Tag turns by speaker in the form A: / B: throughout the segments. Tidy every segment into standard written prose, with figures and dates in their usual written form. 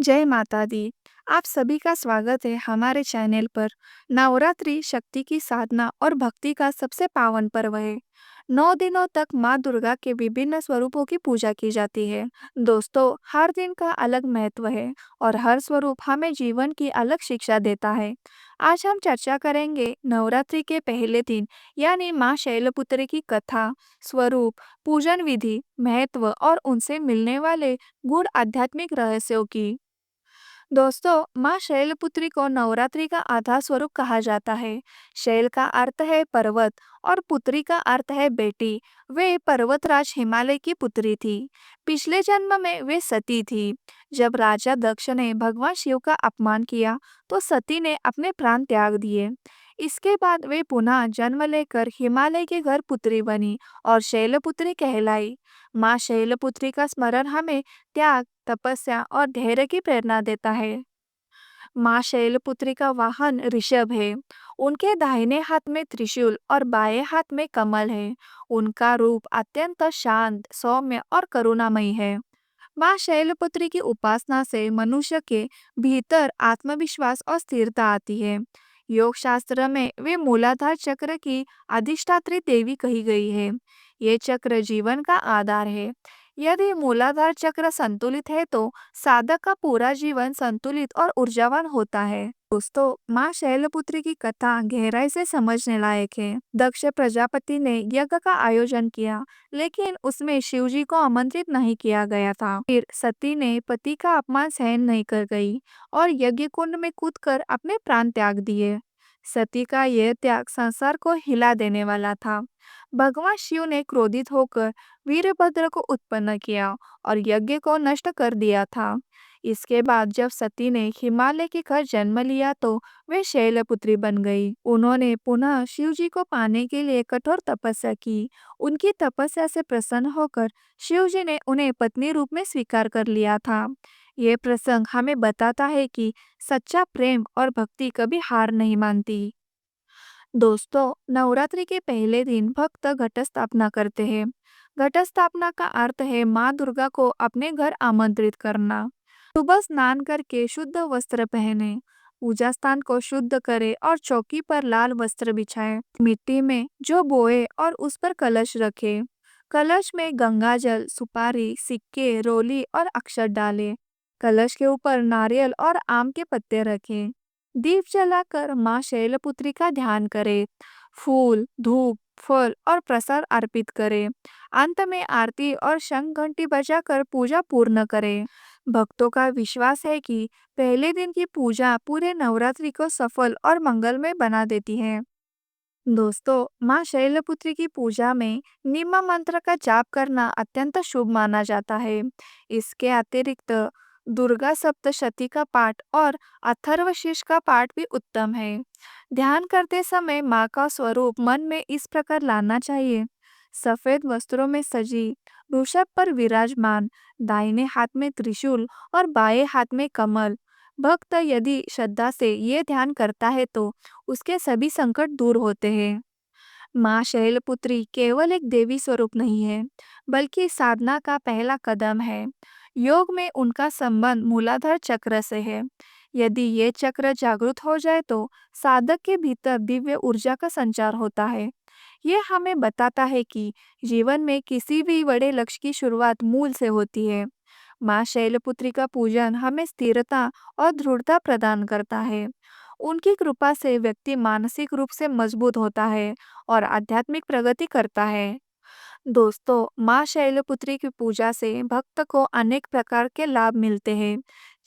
A: जय माता दी। आप सभी का स्वागत है हमारे चैनल पर। नवरात्रि शक्ति की साधना और भक्ति का सबसे पावन पर्व है। 9 दिनों तक माँ दुर्गा के विभिन्न स्वरूपों की पूजा की जाती है। दोस्तों, हर दिन का अलग महत्व है और हर स्वरूप हमें जीवन की अलग शिक्षा देता है। आज हम चर्चा करेंगे नवरात्रि के पहले दिन यानी माँ शैलपुत्री की कथा, स्वरूप, पूजन विधि, महत्व और उनसे मिलने वाले गूढ़ आध्यात्मिक रहस्यों की। दोस्तों, माँ शैलपुत्री को नवरात्रि का आधा स्वरूप कहा जाता है। शैल का अर्थ है पर्वत और पुत्री का अर्थ है बेटी। वे पर्वतराज हिमालय की पुत्री थी। पिछले जन्म में वे सती थी। जब राजा दक्ष ने भगवान शिव का अपमान किया तो सती ने अपने प्राण त्याग दिए। इसके बाद वे पुनः जन्म लेकर हिमालय के घर पुत्री बनी और शैलपुत्री कहलाई। माँ शैलपुत्री का स्मरण हमें त्याग, तपस्या और धैर्य की प्रेरणा देता है। माँ शैलपुत्री का वाहन ऋषभ है। उनके दाहिने हाथ में त्रिशूल और बाएं हाथ में कमल है। उनका रूप अत्यंत शांत, सौम्य और करुणामयी है। माँ शैलपुत्री की उपासना से मनुष्य के भीतर आत्मविश्वास और स्थिरता आती है। योग शास्त्र में वे मूलाधार चक्र की अधिष्ठात्री देवी कही गई है। ये चक्र जीवन का आधार है। यदि मूलाधार चक्र संतुलित है तो साधक का पूरा जीवन संतुलित और ऊर्जावान होता है। दोस्तों, माँ शैलपुत्री की कथा गहराई से समझने लायक है। दक्ष प्रजापति ने यज्ञ का आयोजन किया, लेकिन उसमें शिवजी को आमंत्रित नहीं किया गया था। फिर सती ने पति का अपमान सहन नहीं कर गई और यज्ञ कुंड में कूदकर अपने प्राण त्याग दिए। सती का यह त्याग संसार को हिला देने वाला था। भगवान शिव ने क्रोधित होकर वीरभद्र को उत्पन्न किया और यज्ञ को नष्ट कर दिया था। इसके बाद जब सती ने हिमालय के घर जन्म लिया तो वे शैलपुत्री बन गई। उन्होंने पुनः शिव जी को पाने के लिए कठोर तपस्या की। उनकी तपस्या से प्रसन्न होकर शिव जी ने उन्हें पत्नी रूप में स्वीकार कर लिया था। ये प्रसंग हमें बताता है कि सच्चा प्रेम और भक्ति कभी हार नहीं मानती। दोस्तों, नवरात्रि के पहले दिन भक्त घट स्थापना करते हैं। घट स्थापना का अर्थ है माँ दुर्गा को अपने घर आमंत्रित करना। सुबह स्नान करके शुद्ध वस्त्र पहने, पूजा स्थान को शुद्ध करे और चौकी पर लाल वस्त्र बिछाए। मिट्टी में जो बोए और उस पर कलश रखे। कलश में गंगा जल, सुपारी, सिक्के, रोली और अक्षत डाले। कलश के ऊपर नारियल और आम के पत्ते रखें। दीप जलाकर माँ शैलपुत्री का ध्यान करें। फूल, धूप, फल और प्रसाद अर्पित करें। अंत में आरती और शंख घंटी बजाकर पूजा पूर्ण करें। भक्तों का विश्वास है कि पहले दिन की पूजा पूरे नवरात्रि को सफल और मंगलमय बना देती है। दोस्तों, माँ शैलपुत्री की पूजा में निम्न मंत्र का जाप करना अत्यंत शुभ माना जाता है। इसके अतिरिक्त दुर्गा सप्तशती का पाठ और अथर्वशीर्ष का पाठ भी उत्तम है। ध्यान करते समय माँ का स्वरूप मन में इस प्रकार लाना चाहिए। सफेद वस्त्रों में सजी, वृषभ पर विराजमान, दाहिने हाथ में त्रिशूल और बाएं हाथ में कमल। भक्त यदि श्रद्धा से ये ध्यान करता है तो उसके सभी संकट दूर होते हैं। माँ शैलपुत्री केवल एक देवी स्वरूप नहीं है, बल्कि साधना का पहला कदम है। योग में उनका संबंध मूलाधार चक्र से है। यदि ये चक्र जागृत हो जाए तो साधक के भीतर दिव्य ऊर्जा का संचार होता है। ये हमें बताता है कि जीवन में किसी भी बड़े लक्ष्य की शुरुआत मूल से होती है। माँ शैलपुत्री का पूजन हमें स्थिरता और दृढ़ता प्रदान करता है। उनकी कृपा से व्यक्ति मानसिक रूप से मजबूत होता है और आध्यात्मिक प्रगति करता है। दोस्तों, माँ शैलपुत्री की पूजा से भक्त को अनेक प्रकार के लाभ मिलते हैं,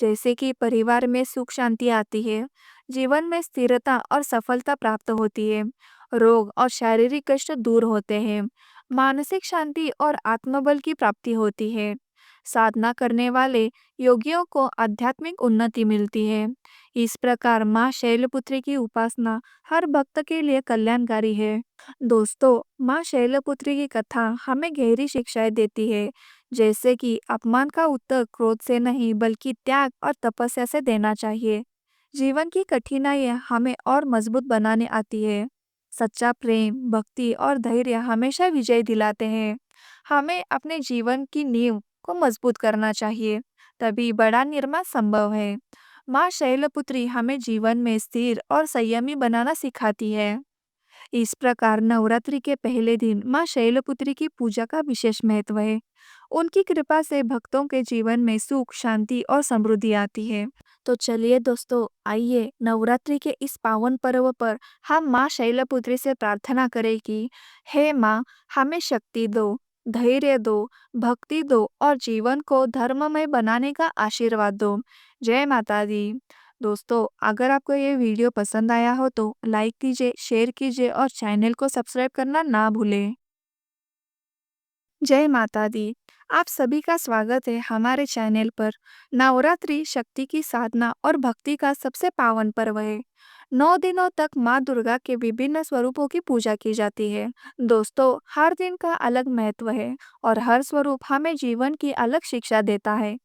A: जैसे कि परिवार में सुख शांति आती है, जीवन में स्थिरता और सफलता प्राप्त होती है, रोग और शारीरिक कष्ट दूर होते हैं, मानसिक शांति और आत्मबल की प्राप्ति होती है। साधना करने वाले योगियों को आध्यात्मिक उन्नति मिलती है। इस प्रकार माँ शैलपुत्री की उपासना हर भक्त के लिए कल्याणकारी है। दोस्तों, माँ शैलपुत्री की कथा हमें गहरी शिक्षाएं देती है, जैसे कि अपमान का उत्तर क्रोध से नहीं बल्कि त्याग और तपस्या से देना चाहिए। जीवन की कठिनाइयाँ हमें और मजबूत बनाने आती है। सच्चा प्रेम, भक्ति और धैर्य हमेशा विजय दिलाते हैं। हमें अपने जीवन की नींव को मजबूत करना चाहिए तभी बड़ा निर्माण संभव है। माँ शैलपुत्री हमें जीवन में स्थिर और संयमी बनाना सिखाती है। इस प्रकार नवरात्रि के पहले दिन माँ शैलपुत्री की पूजा का विशेष महत्व है। उनकी कृपा से भक्तों के जीवन में सुख, शांति और समृद्धि आती है। तो चलिए दोस्तों, आइए नवरात्रि के इस पावन पर्व पर हम माँ शैलपुत्री से प्रार्थना करें कि हे माँ, हमें शक्ति दो, धैर्य दो, भक्ति दो और जीवन को धर्ममय बनाने का आशीर्वाद दो। जय माता दी। दोस्तों, अगर आपको ये वीडियो पसंद आया हो तो लाइक कीजिए, शेयर कीजिए और चैनल को सब्सक्राइब करना ना भूलें। जय माता दी। आप सभी का स्वागत है हमारे चैनल पर। नवरात्रि शक्ति की साधना और भक्ति का सबसे पावन पर्व है। 9 दिनों तक माँ दुर्गा के विभिन्न स्वरूपों की पूजा की जाती है। दोस्तों, हर दिन का अलग महत्व है और हर स्वरूप हमें जीवन की अलग शिक्षा देता है।